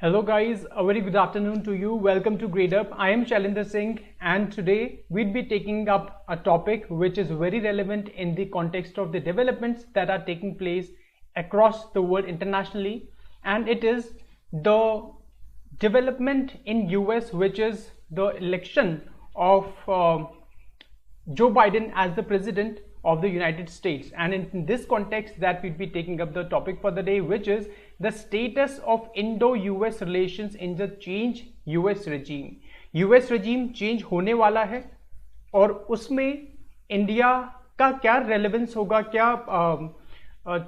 Hello guys, a very good afternoon to you. Welcome to Gradeup. I am Shailender Singh and today we'll be taking up a topic which is very relevant in the context of the developments that are taking place across the world internationally, and it is the development in US, which is the election of Joe Biden as the president of the United States. And in this context that we'll be taking up the topic for the day, which is the status of Indo-US relations in the change US regime. US regime change होने वाला है और उसमें India का क्या relevance होगा, क्या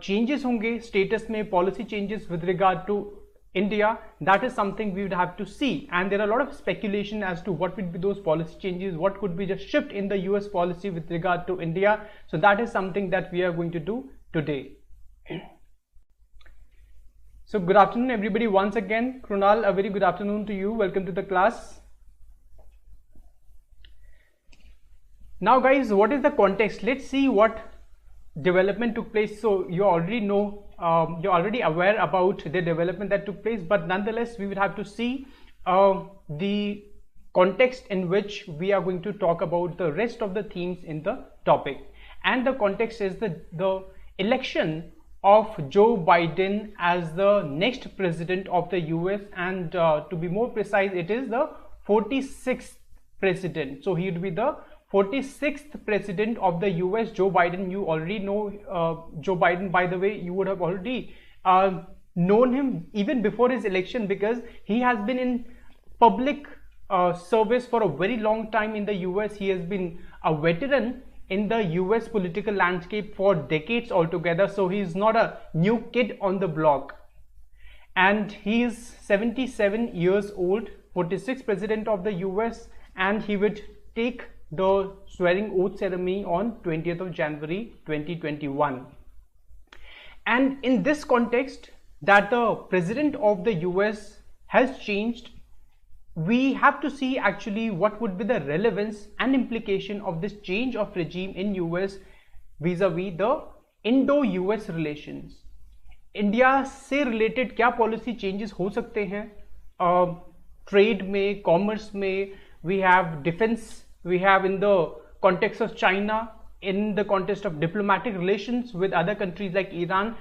changes होंगे स्टेटस में, policy changes with regard to India. That is something we would have to see, and there are a lot of speculation as to what would be those policy changes, what could be the shift in the US policy with regard to India. So that is something that we are going to do today. So good afternoon everybody once again. Krunal, a very good afternoon to you. Welcome to the class. Now guys, what is the context? Let's see what development took place. So you already know, you're already aware about the development that took place, but nonetheless we would have to see the context in which we are going to talk about the rest of the themes in the topic. And the context is the election of Joe Biden as the next president of the US, and to be more precise, it is the 46th president. So he would be the 46th president of the US. Joe Biden, you already know Joe Biden, by the way. You would have already known him even before his election, because he has been in public service for a very long time in the US. He has been a veteran in the US political landscape for decades altogether. So he is not a new kid on the block, and he is 77 years old, 46th president of the US, and he would take the swearing oath ceremony on 20th of January 2021. And in this context that the president of the US has changed, we have to see actually what would be the relevance and implication of this change of regime in US vis-a-vis the Indo-US relations. India से related क्या policy changes हो सकते हैं? Trade में, commerce में, we have defense, we have in the context of China, in the context of diplomatic relations with other countries like Iran,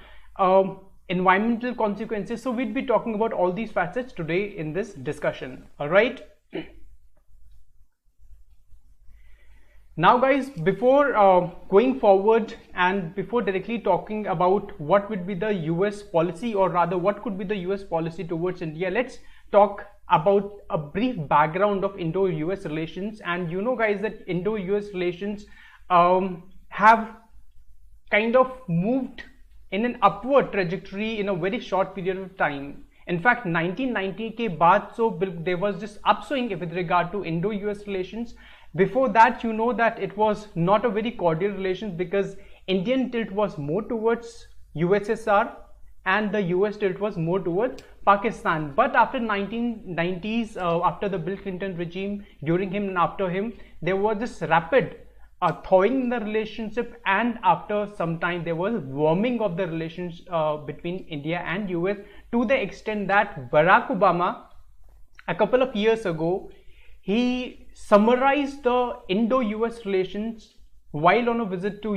environmental consequences. So we'll be talking about all these facets today in this discussion. All right. Now guys, before going forward and before directly talking about what would be the US policy, or rather what could be the US policy towards India, let's talk about a brief background of Indo-US relations. And you know guys that Indo-US relations have kind of moved in an upward trajectory in a very short period of time. In fact 1990 ke baad, so there was this upswing with regard to Indo-US relations. Before that, you know that it was not a very cordial relations, because Indian tilt was more towards USSR and the US tilt was more towards Pakistan. But after 1990s, after the Bill Clinton regime, during him and after him, there was this rapid thawing in the relationship, and after some time there was warming of the relations between India and US, to the extent that Barack Obama, a couple of years ago, he summarized the Indo-US relations while on a visit to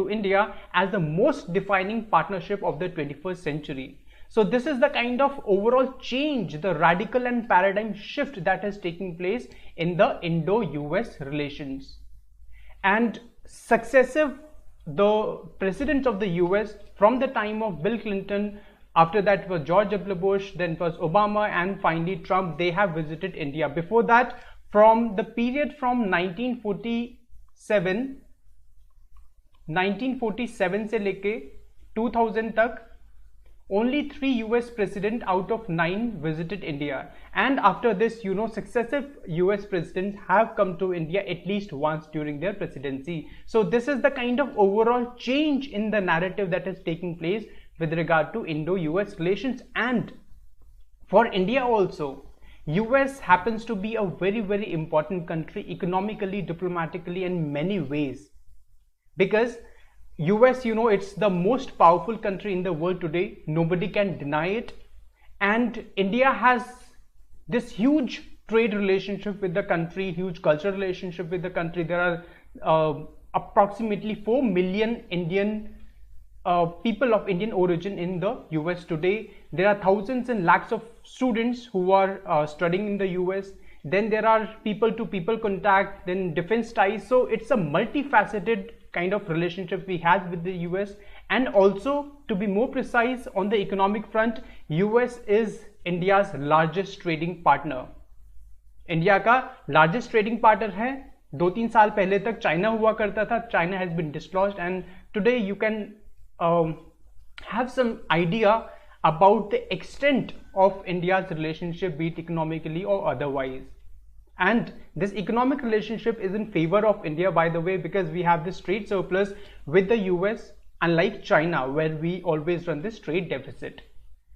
India as the most defining partnership of the 21st century. So this is the kind of overall change, the radical and paradigm shift that is taking place in the Indo-US relations. And the presidents of the US from the time of Bill Clinton, after that was George W. Bush, then was Obama, and finally Trump, they have visited India. Before that, from the period from 1947 से लेके 2000 तक, only 3 US presidents out of 9 visited India. And after this, you know, successive US presidents have come to India at least once during their presidency. So this is the kind of overall change in the narrative that is taking place with regard to Indo-US relations. And for India also, US happens to be a very, very important country economically, diplomatically, and many ways, because US, you know, it's the most powerful country in the world today. Nobody can deny it. and India has this huge trade relationship with the country, huge cultural relationship with the country. There are approximately 4 million Indian people of Indian origin in the US today. There are thousands and lakhs of students who are studying in the US. Then there are people to people contact, then defense ties. So it's a multifaceted kind of relationship we have with the US. And also, to be more precise, on the economic front, US is India's largest trading partner. India का largest trading partner है. 2-3 साल पहले तक China हुआ करता था. China has been dislodged and today you can have some idea about the extent of India's relationship, be it economically or otherwise. And this economic relationship is in favor of India, by the way, because we have this trade surplus with the US, unlike China, where we always run this trade deficit.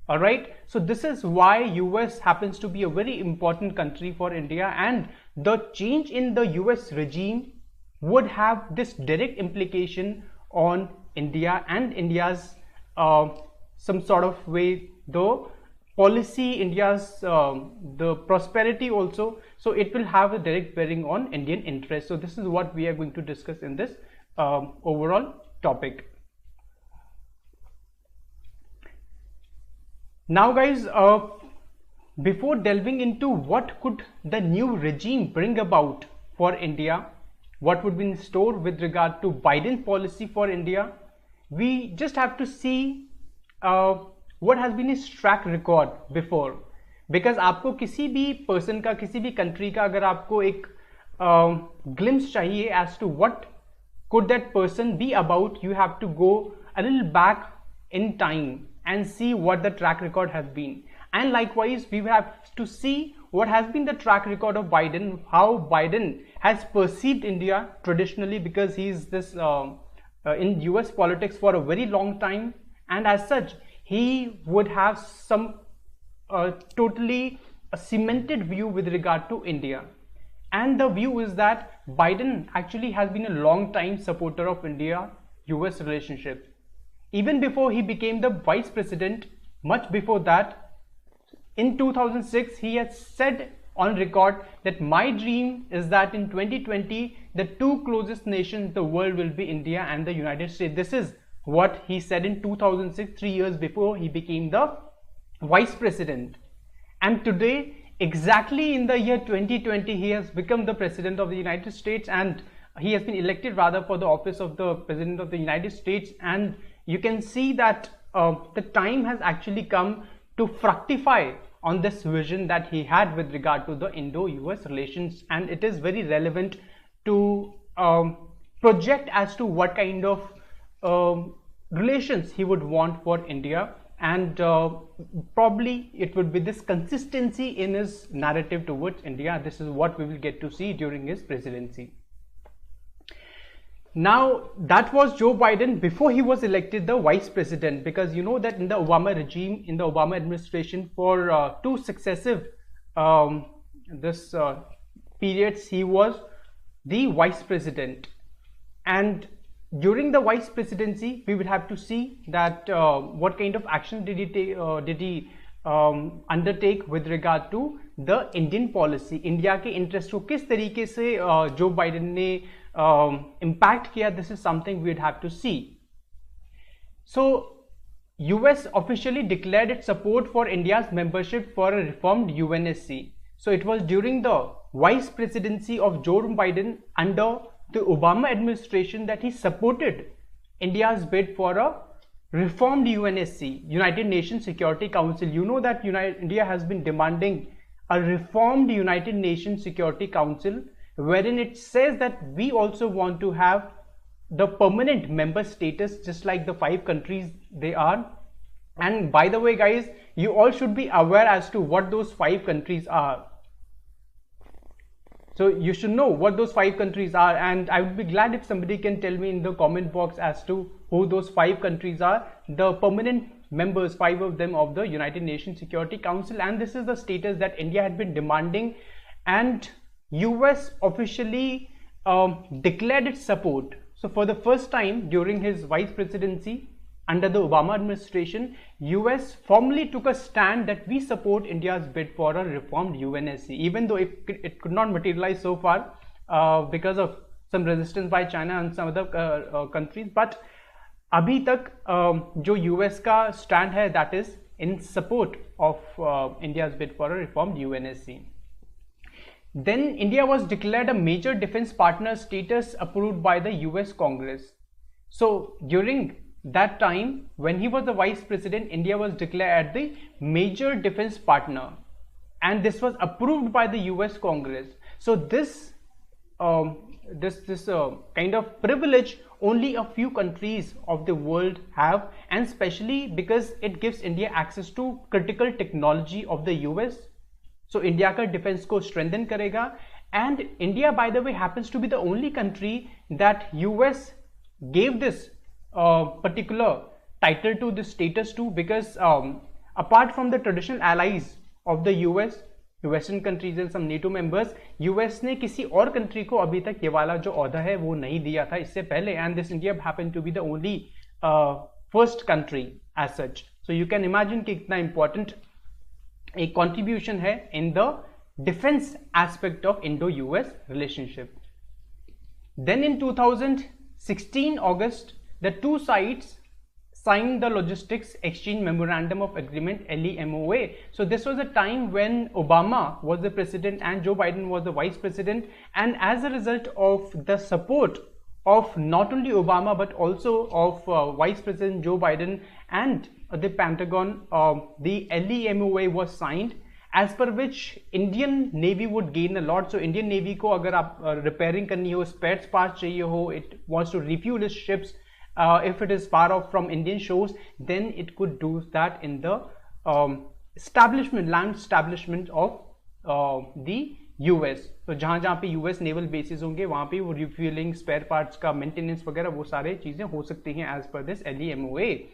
All right, so this is why US happens to be a very important country for India, and the change in the US regime would have this direct implication on India and India's some sort of way, the policy, India's the prosperity also. So it will have a direct bearing on Indian interests. So this is what we are going to discuss in this overall topic. Now guys, before delving into what could the new regime bring about for India, what would be in store with regard to Biden policy for India, we just have to see what has been his track record before. Because आपको किसी भी person का, किसी भी country का अगर आपको एक glimpse चाहिए as to what could that person be about, you have to go a little back in time and see what the track record has been. And likewise, we have to see what has been the track record of Biden, how Biden has perceived India traditionally, because he is this in US politics for a very long time. And as such, he would have some totally cemented view with regard to India. And the view is that Biden actually has been a long time supporter of India-US relationship. Even before he became the vice president, much before that, in 2006, he has said on record that my dream is that in 2020, the two closest nations in the world will be India and the United States. This is what he said in 2006, 3 years before he became the vice president. And today, exactly in the year 2020, he has become the president of the United States, and he has been elected rather for the office of the president of the United States. And you can see that the time has actually come to fructify on this vision that he had with regard to the Indo-US relations, and it is very relevant to project as to what kind of relations he would want for India, and probably it would be this consistency in his narrative towards India. This is what we will get to see during his presidency. Now, that was Joe Biden before he was elected the vice president, because you know that in the Obama regime, in the Obama administration, for 2 successive periods, he was the vice president. And during the vice presidency, we would have to see that what kind of action did he undertake with regard to the Indian policy. India के interest को किस तरीके से Joe Biden ने impact किया, this is something we would have to see. So, US officially declared its support for India's membership for a reformed UNSC. So, it was during the vice presidency of Joe Biden under the Obama administration that he supported India's bid for a reformed UNSC, United Nations Security Council. You know that India has been demanding a reformed United Nations Security Council, wherein it says that we also want to have the permanent member status, just like the 5 countries they are. And by the way guys, you all should be aware as to what those 5 countries are. So you should know what those 5 countries are, and I would be glad if somebody can tell me in the comment box as to who those 5 countries are, the permanent members, 5 of them, of the United Nations Security Council. And this is the status that India had been demanding, and US officially declared its support. So for the first time during his vice presidency, under the Obama administration, US formally took a stand that we support India's bid for a reformed UNSC, even though it could not materialize so far because of some resistance by China and some other countries. But अभी तक जो US का stand है, that is in support of India's bid for a reformed UNSC. Then India was declared a major defense partner status approved by the US Congress. So during that time, when he was the vice president, India was declared the major defense partner, and this was approved by the US Congress. So this kind of privilege only a few countries of the world have, and especially because it gives India access to critical technology of the US. So India का defense को strengthen करेगा, and India, by the way, happens to be the only country that US gave this particular title to, this status to, because apart from the traditional allies of the US, Western countries and some NATO members, US ने किसी और country को अभी तक ये वाला जो औहदा है वो नहीं दिया था इससे पहले, and this India happened to be the only first country as such. So you can imagine कि कितना important एक contribution है in the defense aspect of Indo-US relationship. Then in 2016 August, the two sides signed the Logistics Exchange Memorandum of Agreement, LEMOA. So this was a time when Obama was the president and Joe Biden was the vice president, and as a result of the support of not only Obama but also of Vice President Joe Biden and the Pentagon, the LEMOA was signed, as per which Indian Navy would gain a lot. So Indian Navy को अगर आप repairing करनी हो, spare parts चाहिए हो, it wants to refuel its ships, if it is far off from Indian shores, then it could do that in the land establishment of the US. तो जहाँ जहाँ पे US naval bases होंगे वहाँ पे वो refueling, spare parts का maintenance वगैरह वो सारे चीजें हो सकती हैं as per this LEMOA.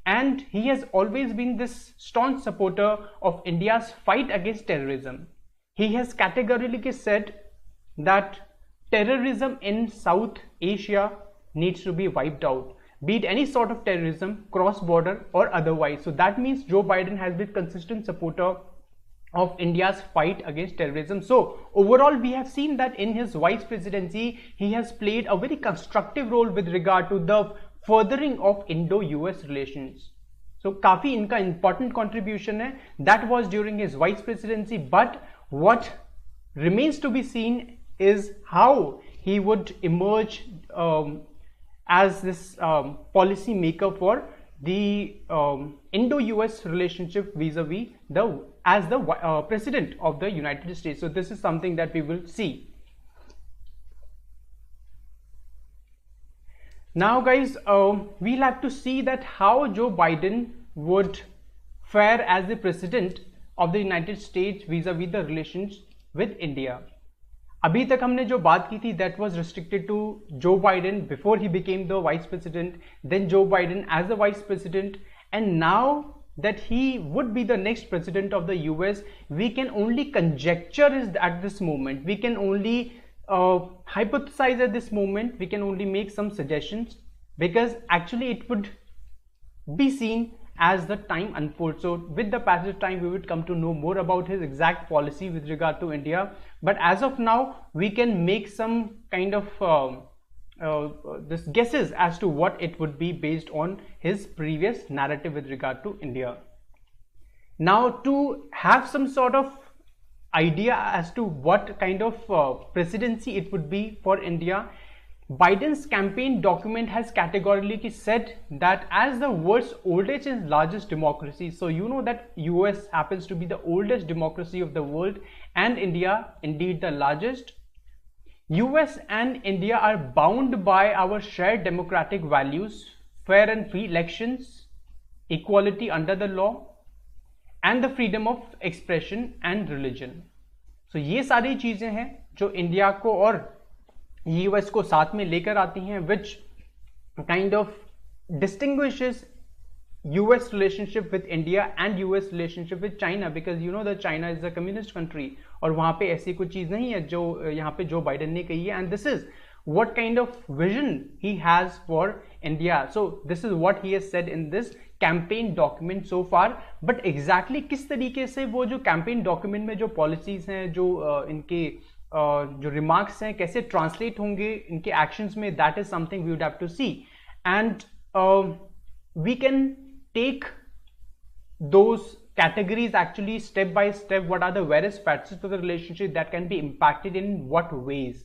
And he has always been this staunch supporter of India's fight against terrorism. He has categorically said that terrorism in South Asia needs to be wiped out, be it any sort of terrorism, cross-border or otherwise. So that means Joe Biden has been consistent supporter of India's fight against terrorism. So overall, we have seen that in his vice presidency, he has played a very constructive role with regard to the furthering of Indo-US relations. So काफी इनका important contribution है. That was during his vice presidency, but what remains to be seen is how he would emerge as this policy maker for the Indo-US relationship vis-a-vis as the president of the United States. So this is something that we will see. Now guys, we'll have to see that how Joe Biden would fare as the president of the United States vis-a-vis the relations with India. अभी तक हमने जो बात की थी that was restricted to Joe Biden before he became the vice president, then Joe Biden as the vice president, and now that he would be the next president of the US, we can only conjecture at this moment. We can only hypothesize at this moment. We can only make some suggestions, because actually it would be seen as the time unfolds. So with the passage of time, we would come to know more about his exact policy with regard to India. But as of now, we can make some kind of this guesses as to what it would be based on his previous narrative with regard to India. Now, to have some sort of idea as to what kind of presidency it would be for India, Biden's campaign document has categorically said that as the world's oldest and largest democracy, so you know that US happens to be the oldest democracy of the world and India indeed the largest, US and India are bound by our shared democratic values, fair and free elections, equality under the law, and the freedom of expression and religion. So ये सारी चीजें हैं जो India को और US को साथ में लेकर आती हैं, which kind of distinguishes US relationship with India and US relationship with China, because you know that China is a communist country और वहाँ पे ऐसी कोई चीज़ नहीं है जो यहाँ पे जो बाइडेन ने कही है, and this is what kind of vision he has for India. So this is what he has said in this campaign document so far. But exactly किस तरीके से वो जो campaign document में जो policies हैं, जो इनके जो remarks हैं, कैसे translate होंगे इनके actions में, that is something we would have to see. And we can take those categories actually step by step. What are the various facets of the relationship that can be impacted in what ways?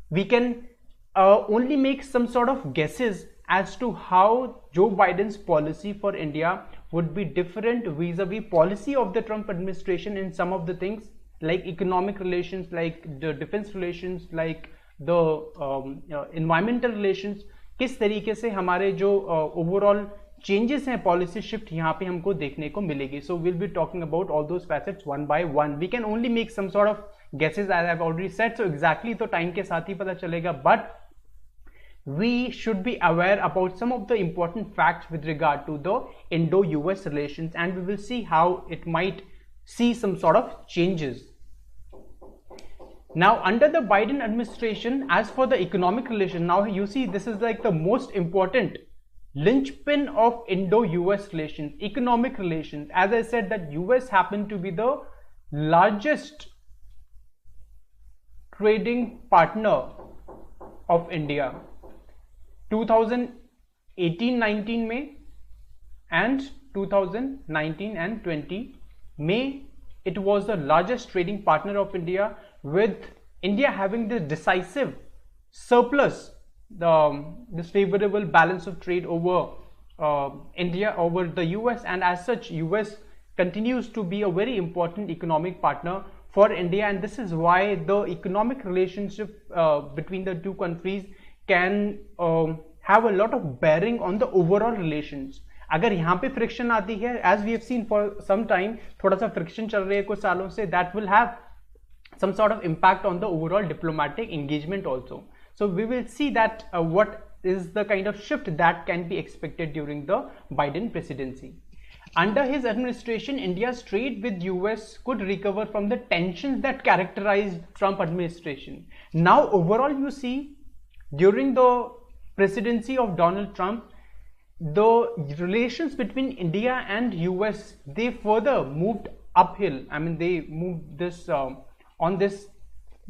We can only make some sort of guesses as to how Joe Biden's policy for India would be different vis-a-vis policy of the Trump administration in some of the things, like economic relations, like the defense relations, like the environmental relations. किस तरीके से हमारे जो overall changes हैं, policy shift यहाँ पे हमको देखने को मिलेगी. So we'll be talking about all those facets one by one. We can only make some sort of guesses as I've already said. So exactly तो time के साथ ही पता चलेगा. But we should be aware about some of the important facts with regard to the Indo-US relations, and we will see how it might see some sort of changes. Now under the Biden administration, as for the economic relations, now you see this is like the most important linchpin of Indo-US relations, economic relations. As I said, that US happened to be the largest trading partner of India 2018-19 में and 2019 and 20 में. It was the largest trading partner of India, with India having this decisive surplus, this favorable balance of trade over India, over the US, and as such US continues to be a very important economic partner for India. And this is why the economic relationship between the two countries can have a lot of bearing on the overall relations. अगर यहाँ पे friction आती है, as we have seen for some time, थोड़ा सा friction चल रही है कुछ सालों से, that will have some sort of impact on the overall diplomatic engagement also. So we will see that what is the kind of shift that can be expected during the Biden presidency. Under his administration, India's trade with US could recover from the tensions that characterized Trump administration. Now overall you see, during the presidency of Donald Trump, the relations between India and US, they further moved uphill. I mean, they moved this on this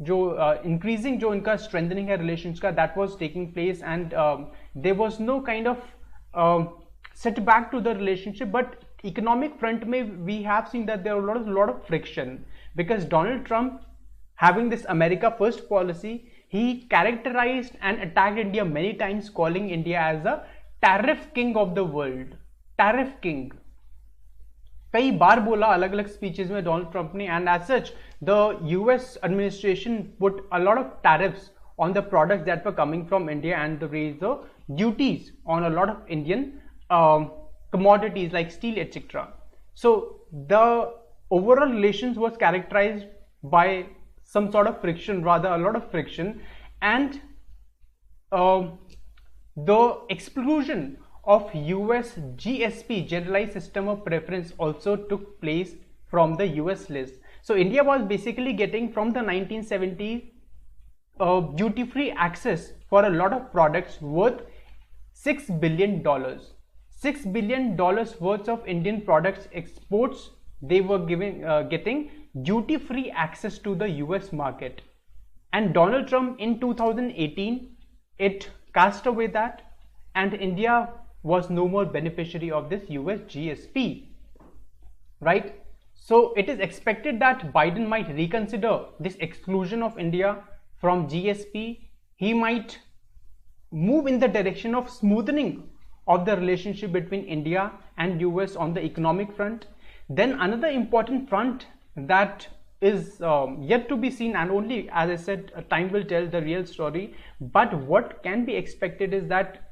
जो increasing जो इनका strengthening है relations का, that was taking place, and there was no kind of setback to the relationship. But economic front में we have seen that there are a lot of friction, because Donald Trump, having this America first policy, he characterized and attacked India many times, calling India as a tariff king of the world. Tariff king कई बार बोला अलग अलग speeches में Donald Trump ने, and as such the US administration put a lot of tariffs on the products that were coming from India, and they raised the duties on a lot of Indian commodities like steel, etc. So the overall relations was characterized by some sort of friction, rather a lot of friction, and the exclusion of US GSP, Generalized System of Preference, also took place from the US list. So India was basically getting from the 1970s duty-free access for a lot of products worth $6 billion. $6 billion worth of Indian products exports, they were getting duty-free access to the US market. And Donald Trump in 2018, it cast away that, and India was no more beneficiary of this US GSP, right? So it is expected that Biden might reconsider this exclusion of India from GSP. He might move in the direction of smoothening of the relationship between India and US on the economic front. Then another important front that is yet to be seen, and only, as I said, time will tell the real story, but what can be expected is that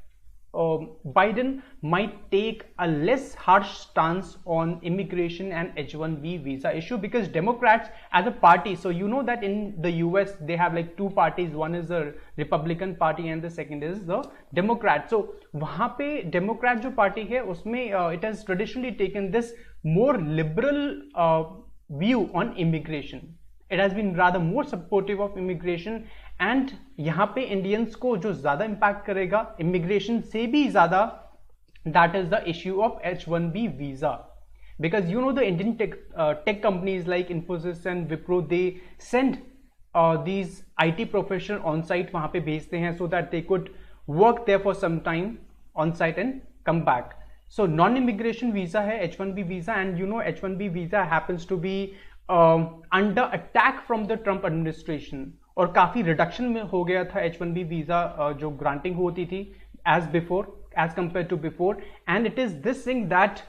Biden might take a less harsh stance on immigration and H1B visa issue, because Democrats as a party, so you know that in the US they have like two parties, one is the Republican Party and the second is the Democrat. So वहाँ पे Democrat जो party है उसमें it has traditionally taken this more liberal view on immigration. It has been rather more supportive of immigration, and यहाँ पे Indians को जो ज़्यादा इम्पैक्ट करेगा इमिग्रेशन से भी ज़्यादा, that is the issue of H1B visa, because you know the Indian tech companies like Infosys and Wipro, they send these IT professionals on site, वहाँ पे भेजते हैं so that they could work there for some time on site and come back. So non-immigration visa है H1B visa, and you know H1B visa happens to be under attack from the Trump administration, और काफी reduction में हो गया था H1B visa जो granting होती थी as compared to before, and it is this thing that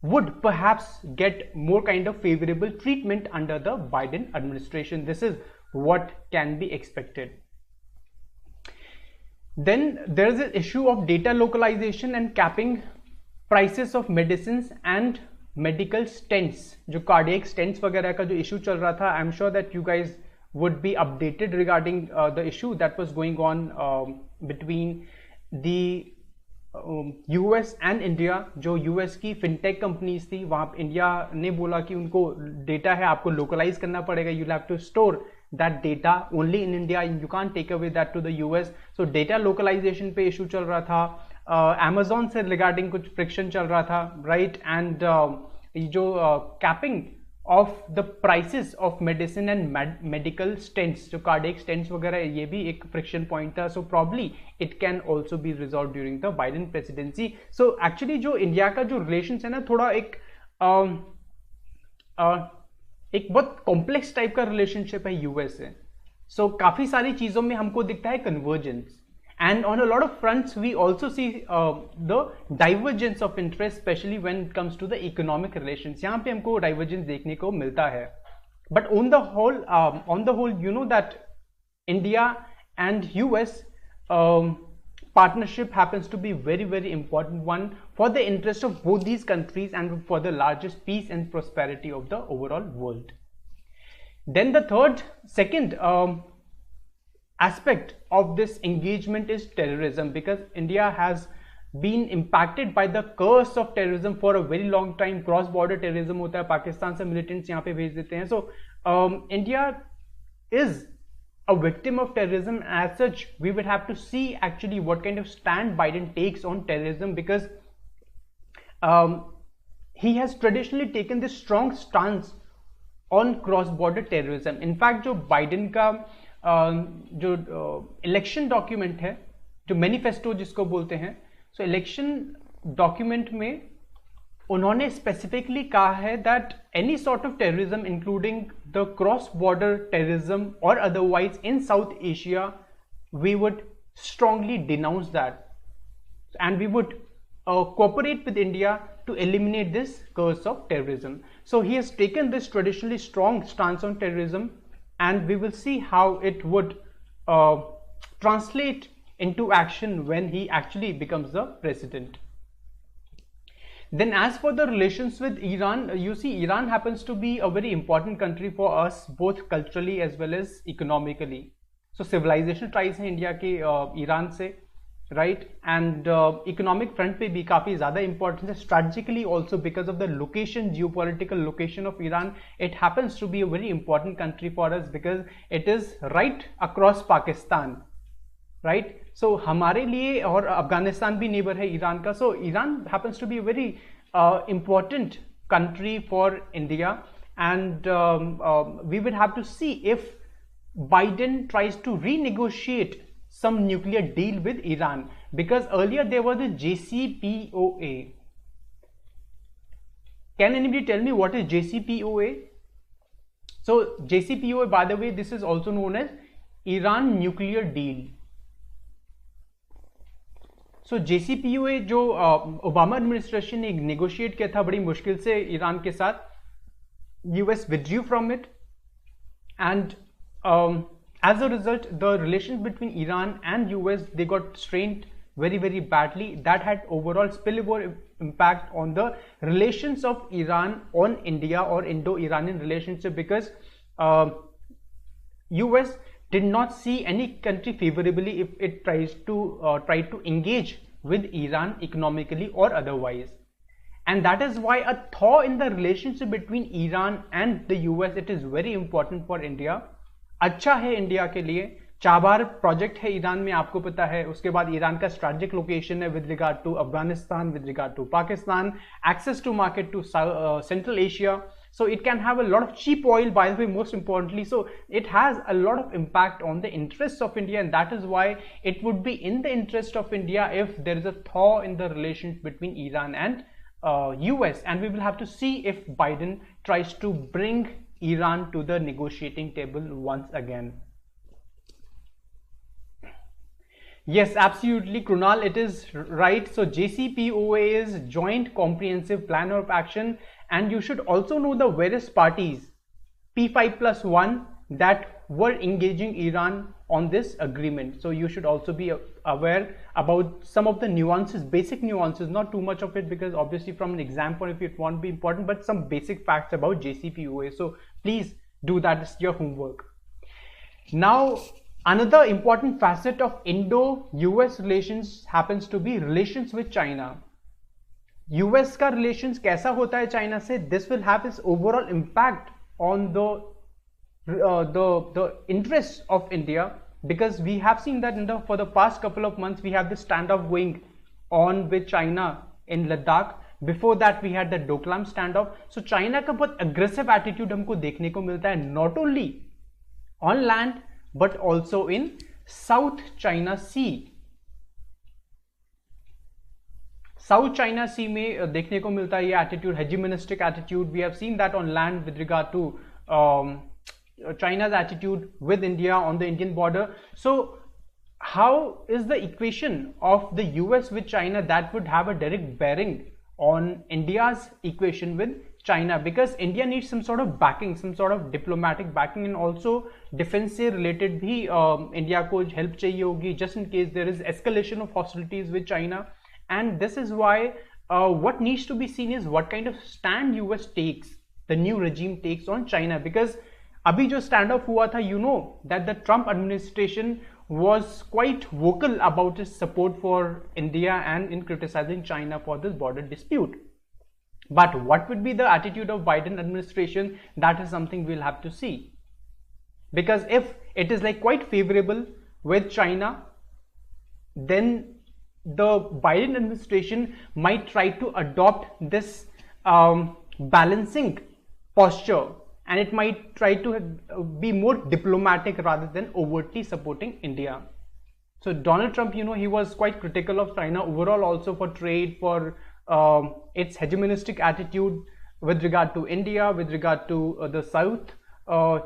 would perhaps get more kind of favorable treatment under the Biden administration. This is what can be expected. Then there is an issue of data localization and capping prices of medicines and medical stents, जो cardiac stents वगैरह का जो issue चल रहा था. I'm sure that you guys would be updated regarding the issue that was going on between the US and India. जो US की fintech companies थी, वहाँ इंडिया ने बोला कि उनको data है आपको localize करना पड़ेगा, you'll have to store that data only in India, you can't take away that to the US. So data localization पे issue चल रहा था. Amazon से regarding कुछ friction चल रहा था, right? And जो capping of the prices of medicine and medical stents, जो cardiac stents वगैरह, ये भी एक friction point था. So probably it can also be resolved during the Biden presidency. So actually जो इंडिया का जो relations है ना, थोड़ा एक बहुत कॉम्प्लेक्स टाइप का रिलेशनशिप है यूएस से. सो काफी सारी चीजों में हमको दिखता है convergence, and on a lot of fronts we also see the divergence of interest, especially when it comes to the economic relations. यहाँ पे हमको डाइवर्जेंस देखने को मिलता है. But on the whole you know that India and US partnership happens to be very, very important one for the interest of both these countries and for the largest peace and prosperity of the overall world. Then the second aspect of this engagement is terrorism, because India has been impacted by the curse of terrorism for a very long time. Cross border terrorism होता है, पाकिस्तान से militants यहाँ पे भेज देते हैं. So India is a victim of terrorism. As such, we would have to see actually what kind of stand Biden takes on terrorism, because he has traditionally taken this strong stance on cross-border terrorism. In fact, जो Biden का जो election document है, जो manifesto जिसको बोलते हैं, so election document में उन्होंने specifically कहा है that any sort of terrorism, including the cross-border terrorism or otherwise in South Asia, we would strongly denounce that, and we would cooperate with India to eliminate this curse of terrorism. So he has taken this traditionally strong stance on terrorism, and we will see how it would translate into action when he actually becomes the president. Then as for the relations with Iran, you see Iran happens to be a very important country for us, both culturally as well as economically. So civilization ties हैं India के Iran से, right? And economic front पे भी काफ़ी ज़्यादा importance है. Strategically also, because of the location, geopolitical location of Iran, it happens to be a very important country for us because it is right across Pakistan, right? So हमारे लिए, और अफगानिस्तान भी neighbour है ईरान का. So Iran happens to be a very important country for India, and we would have to see if Biden tries to renegotiate some nuclear deal with Iran, because earlier there was the JCPOA. Can anybody tell me what is JCPOA? So JCPOA, by the way, this is also known as Iran nuclear deal. So JCPOA जो Obama administration ने negotiate किया था बड़ी मुश्किल से Iran के साथ, US withdrew from it, and as a result the relations between Iran and US, they got strained very badly. That had overall spillover impact on the relations of Iran on India or Indo-Iranian relationship, because US did not see any country favorably if it tries to engage with Iran economically or otherwise. And that is why a thaw in the relationship between Iran and the US, it is very important for India. अच्छा है India के लिए. Chabahar project है Iran में, आपको पता है. उसके बाद ईरान का स्ट्रेटेजिक लोकेशन है with regard to Afghanistan, with regard to Pakistan, access to market to Central Asia. So it can have a lot of cheap oil, by the way, most importantly. So it has a lot of impact on the interests of India, and that is why it would be in the interest of India if there is a thaw in the relations between Iran and US. And we will have to see if Biden tries to bring Iran to the negotiating table once again. Yes, absolutely, Krunal, it is right. So JCPOA is Joint Comprehensive Plan of Action, and you should also know the various parties P5+1 that were engaging Iran on this agreement. So you should also be aware about some of the nuances, basic nuances, not too much of it, because obviously from an exam point of view it won't be important, but some basic facts about JCPOA. So please do that, it's your homework. Now, another important facet of Indo-US relations happens to be relations with China. US का relations कैसा होता है China से? This will have its overall impact on the interests of India, because we have seen that for the past couple of months we have this standoff going on with China in Ladakh. Before that we had the Doklam standoff. So China का बहुत aggressive attitude हमको देखने को मिलता है, not only on land but also in South China Sea. South China Sea में देखने को मिलता है ये attitude, hegemonistic attitude. We have seen that on land with regard to China's attitude with India on the Indian border. So how is the equation of the US with China that would have a direct bearing on India's equation with China? Because India needs some sort of backing, some sort of diplomatic backing, and also defense से related भी India को help चाहिए होगी just in case there is escalation of hostilities with China. And this is why what needs to be seen is what kind of stand US takes, the new regime takes on China. Because अभी जो stand off हुआ था, you know that the Trump administration was quite vocal about its support for India and in criticizing China for this border dispute. But what would be the attitude of Biden administration? That is something we'll have to see. Because if it is like quite favorable with China, then the Biden administration might try to adopt this balancing posture, and it might try to be more diplomatic rather than overtly supporting India. So Donald Trump, you know, he was quite critical of China overall, also for trade, for its hegemonistic attitude with regard to India, with regard to the South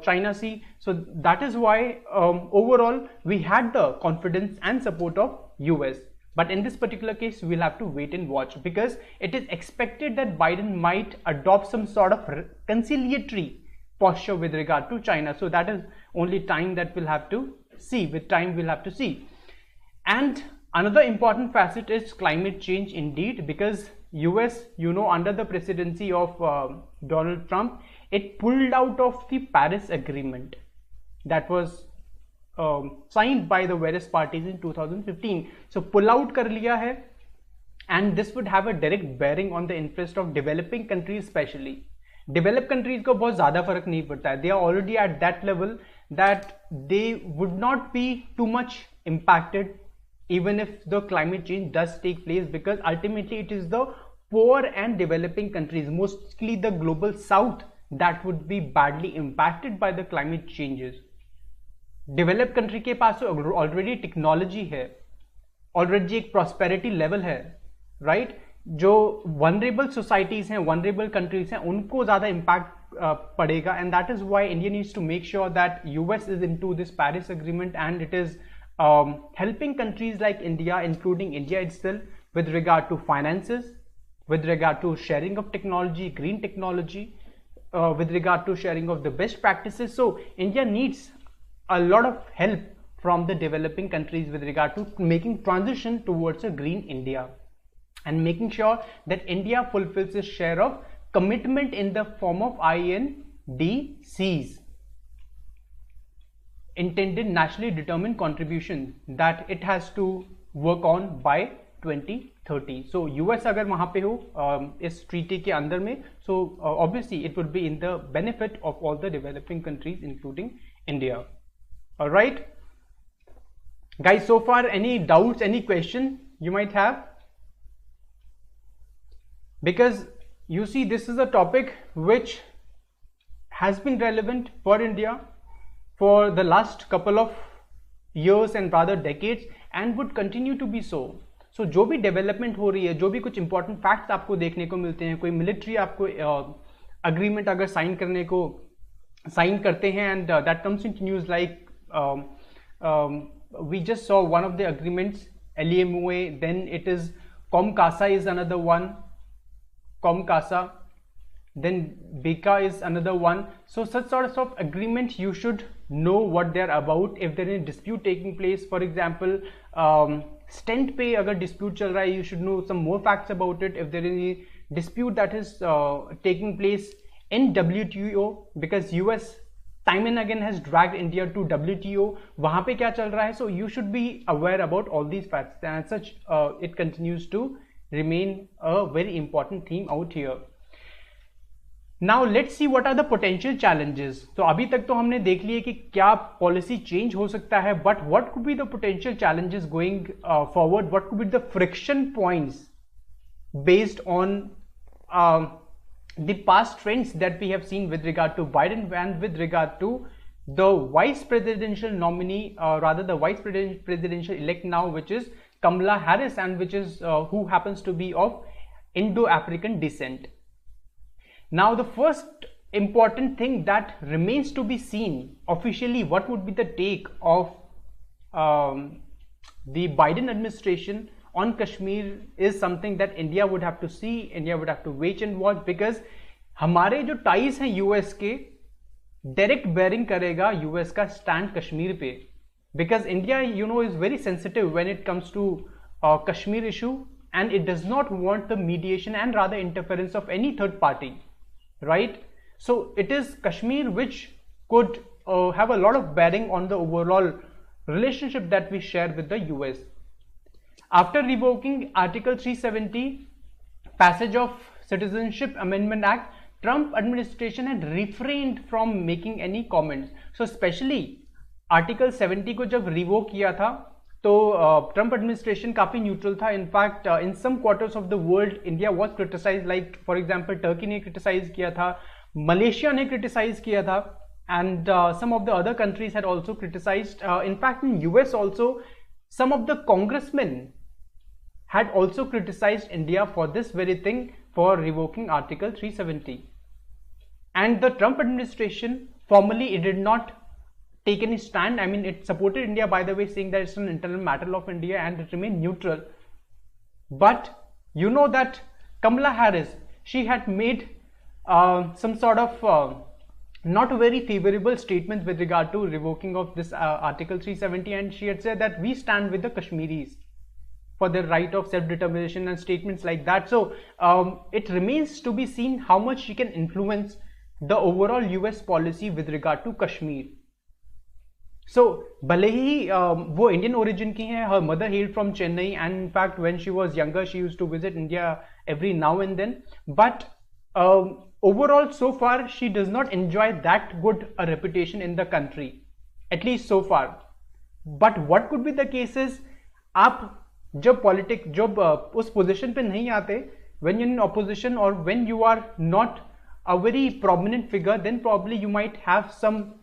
China Sea. So that is why overall we had the confidence and support of US. But in this particular case, we'll have to wait and watch, because it is expected that Biden might adopt some sort of conciliatory posture with regard to China. So that is only time that we'll have to see. With time, we'll have to see. And another important facet is climate change indeed, because US, you know, under the presidency of Donald Trump, it pulled out of the Paris Agreement that was signed by the various parties in 2015. So pull out कर लिया है, and this would have a direct bearing on the interest of developing countries, especially. Developed countries को बहुत ज़्यादा फर्क नहीं पड़ता है. They are already at that level that they would not be too much impacted even if the climate change does take place, because ultimately it is the poor and developing countries, mostly the global south, that would be badly impacted by the climate changes. Develop country के पास already technology है, already एक prosperity level है, right? जो vulnerable societies हैं, vulnerable countries हैं, उनको ज़्यादा इम्पैक्ट पड़ेगा. And that is why India needs to make sure that US is into this Paris agreement, and it is helping countries like India, including India itself, with regard to finances, with regard to sharing of technology, green technology, with regard to sharing of the best practices. So India needs a lot of help from the developing countries with regard to making transition towards a green India and making sure that India fulfills its share of commitment in the form of INDCs, intended nationally determined contribution, that it has to work on by 2030. So US अगर वहाँ पे हो इस treaty के अंदर में, so obviously it would be in the benefit of all the developing countries including India. All right, guys, so far any doubts, any question you might have? Because you see, this is a topic which has been relevant for India for the last couple of years and rather decades and would continue to be so. So जो भी development हो रही है, जो भी कुछ important facts आपको देखने को मिलते हैं, कोई मिलिट्री आपको अग्रीमेंट अगर साइन करने को साइन करते हैं and that comes in news like we just saw one of the agreements LEMOA, then it is COMCASA is another one, COMCASA, then BICA is another one. So such sorts of agreements you should know what they are about. If there is a dispute taking place, for example, stent पे अगर dispute चल रहा है, you should know some more facts about it. If there is a dispute that is taking place in WTO, because US time and again has dragged India to WTO, वहाँ पे क्या चल रहा है, so you should be aware about all these facts, and as such it continues to remain a very important theme out here. Now let's see what are the potential challenges. तो अभी तक तो हमने देख लिया कि क्या पॉलिसी चेंज हो सकता है, but what could be the potential challenges going forward? What could be the friction points based on the past trends that we have seen with regard to Biden and with regard to the vice presidential nominee, rather the vice presidential elect now, which is Kamala Harris, and which is who happens to be of Indo-African descent. Now the first important thing that remains to be seen officially, what would be the take of the Biden administration on Kashmir, is something that India would have to see, India would have to wait and watch, because हमारे जो ties हैं US के direct bearing करेगा US का stand Kashmir पे, because India, you know, is very sensitive when it comes to Kashmir issue, and it does not want the mediation and rather interference of any third party, right? So it is Kashmir which could have a lot of bearing on the overall relationship that we share with the US. After revoking Article 370, passage of Citizenship Amendment Act, Trump administration had refrained from making any comments. So especially Article 70 को जब revoke किया था, तो Trump administration काफी neutral था. In fact, in some quarters of the world, India was criticized. Like for example, Turkey ने criticize किया था, Malaysia ने criticize किया था, and some of the other countries had also criticized. In fact, in US also, some of the congressmen had also criticized India for this very thing, for revoking Article 370. And the Trump administration formally, it did not take any stand. I mean, it supported India, by the way, saying that it's an internal matter of India, and it remained neutral. But you know that Kamala Harris, she had made some sort of not very favorable statements with regard to revoking of this Article 370, and she had said that we stand with the Kashmiris for their right of self-determination and statements like that. So it remains to be seen how much she can influence the overall US policy with regard to Kashmir. So भले ही वो Indian origin की हैं, her mother hailed from Chennai, and in fact when she was younger she used to visit India every now and then, but overall so far she does not enjoy that good a reputation in the country, at least so far. But what could be the cases, आप जब politics जब उस position पे नहीं आते, when you're in opposition or when you are not a very prominent figure, then probably you might have some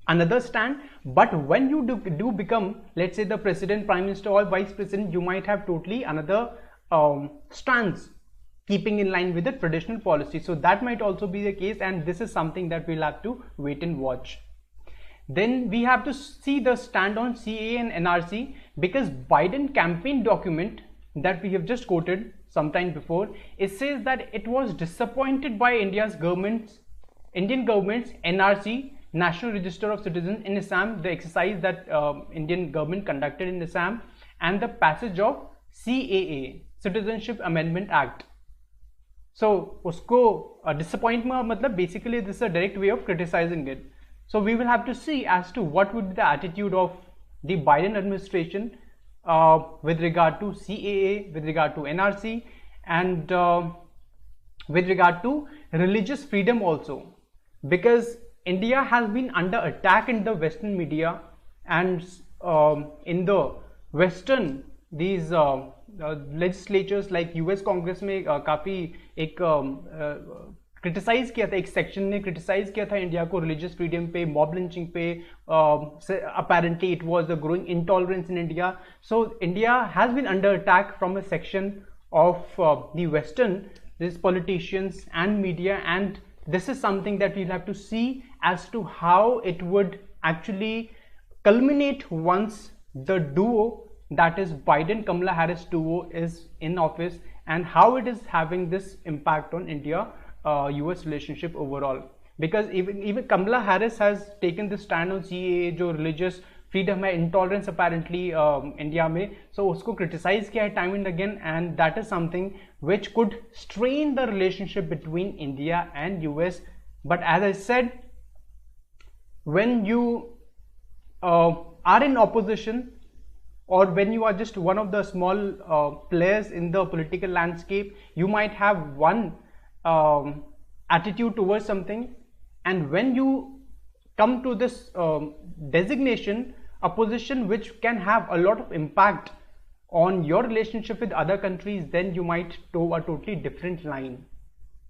another stand. But when you do become, let's say, the president, prime minister or vice president, you might have totally another stance, keeping in line with the traditional policy. So that might also be the case, and this is something that we'll have to wait and watch. Then we have to see the stand on CAA and NRC, because Biden campaign document that we have just quoted sometime before, it says that it was disappointed by Indian government's NRC National Register of Citizens in Assam, the exercise that Indian government conducted in Assam, and the passage of CAA, Citizenship Amendment Act. So usko disappointment matlab basically this is a direct way of criticizing it. So we will have to see as to what would be the attitude of the Biden administration with regard to CAA, with regard to NRC, and with regard to religious freedom also, because India has been under attack in the Western media and in the Western these legislatures like US Congress में काफ़ी एक criticise किया था, एक section ने criticise किया था India को रिलीजियस फ्रीडम पे, मॉब लिंचिंग पे, apparently it was a growing intolerance in India. So India has been under attack from a section of the Western, these politicians and media, and this is something that we'll have to see as to how it would actually culminate once the duo, that is Biden-Kamala Harris duo, is in office, and how it is having this impact on India US relationship overall. Because even Kamala Harris has taken this stand on CAA, जो religious freedom है, intolerance apparently India में, so उसको criticize किया है time and again, and that is something which could strain the relationship between India and US. But as I said, when you are in opposition, or when you are just one of the small players in the political landscape, you might have one attitude towards something, and when you come to this designation, a position which can have a lot of impact on your relationship with other countries, then you might toe a totally different line,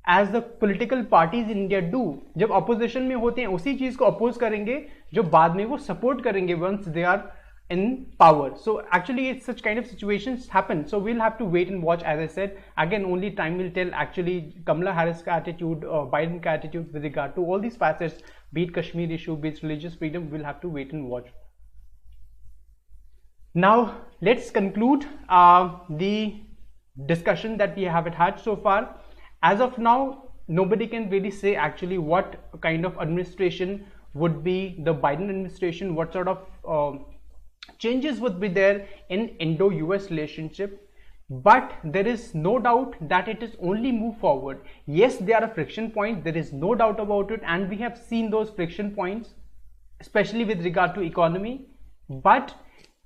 as the political parties in India do. जब opposition में होते हैं उसी चीज को oppose करेंगे जो बाद में वो support करेंगे once they are in power. So actually it's such kind of situations happen, so we'll have to wait and watch. As I said again, only time will tell actually Kamala Harris ka attitude, Biden ka attitude with regard to all these facets, be it Kashmir issue, be it religious freedom. We'll have to wait and watch. Now let's conclude the discussion that we have had so far. As of now, nobody can really say actually what kind of administration would be the Biden administration, what sort of changes would be there in Indo-US relationship, but there is no doubt that it is only move forward. Yes, there are friction points, there is no doubt about it, and we have seen those friction points, especially with regard to economy. But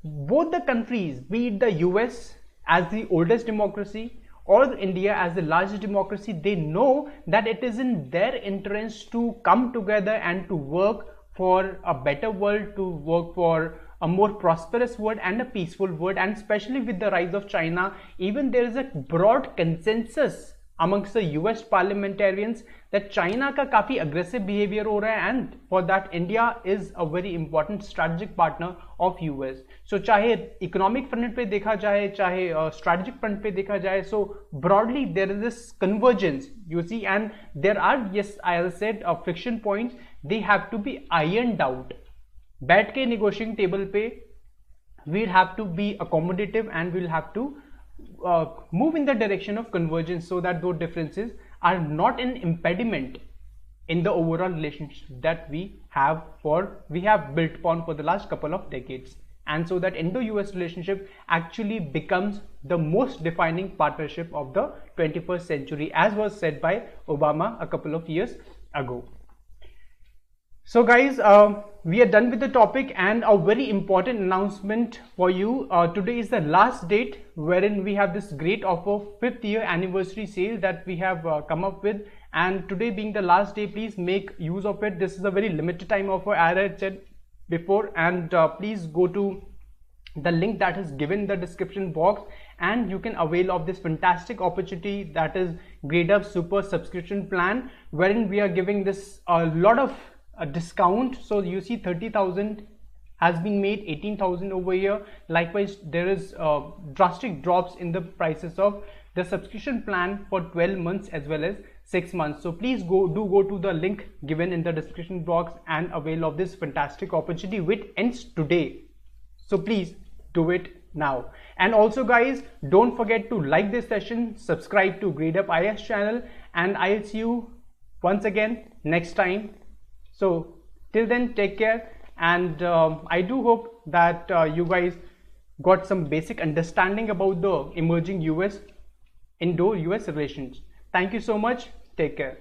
both the countries, be it the US as the oldest democracy or India as the largest democracy, they know that it is in their interest to come together and to work for a better world, to work for a more prosperous world and a peaceful world. And especially with the rise of China, even there is a broad consensus amongst the US parliamentarians that China का काफी aggressive behavior हो रहा है, and for that India is a very important strategic partner of US. So चाहे economic front पे देखा जाए, चाहे strategic front पे देखा जाए, so broadly there is this convergence, you see, and there are, yes, as I said, friction points, they have to be ironed out. बैठ के negotiating table पे we'll have to be accommodative, and we'll have to move in the direction of convergence, so that those differences are not an impediment in the overall relationship that we have built upon for the last couple of decades, and so that Indo-US relationship actually becomes the most defining partnership of the 21st century, as was said by Obama a couple of years ago. So guys, we are done with the topic, and a very important announcement for you. Today is the last date wherein we have this great offer, 5th year anniversary sale that we have come up with, and today being the last day, please make use of it. This is a very limited time offer, as I said before, and please go to the link that is given in the description box, and you can avail of this fantastic opportunity, that is Gradeup Super subscription plan, wherein we are giving this a lot of a discount. So you see 30,000 has been made, 18,000 over here. Likewise, there is drastic drops in the prices of the subscription plan for 12 months as well as 6 months. So please go to the link given in the description box and avail of this fantastic opportunity, which ends today. So please do it now. And also guys, don't forget to like this session, subscribe to Gradeup IS channel, and I'll see you once again next time. So Till then, take care, and I do hope that you guys got some basic understanding about the emerging US Indo-US relations. Thank you so much. Take care.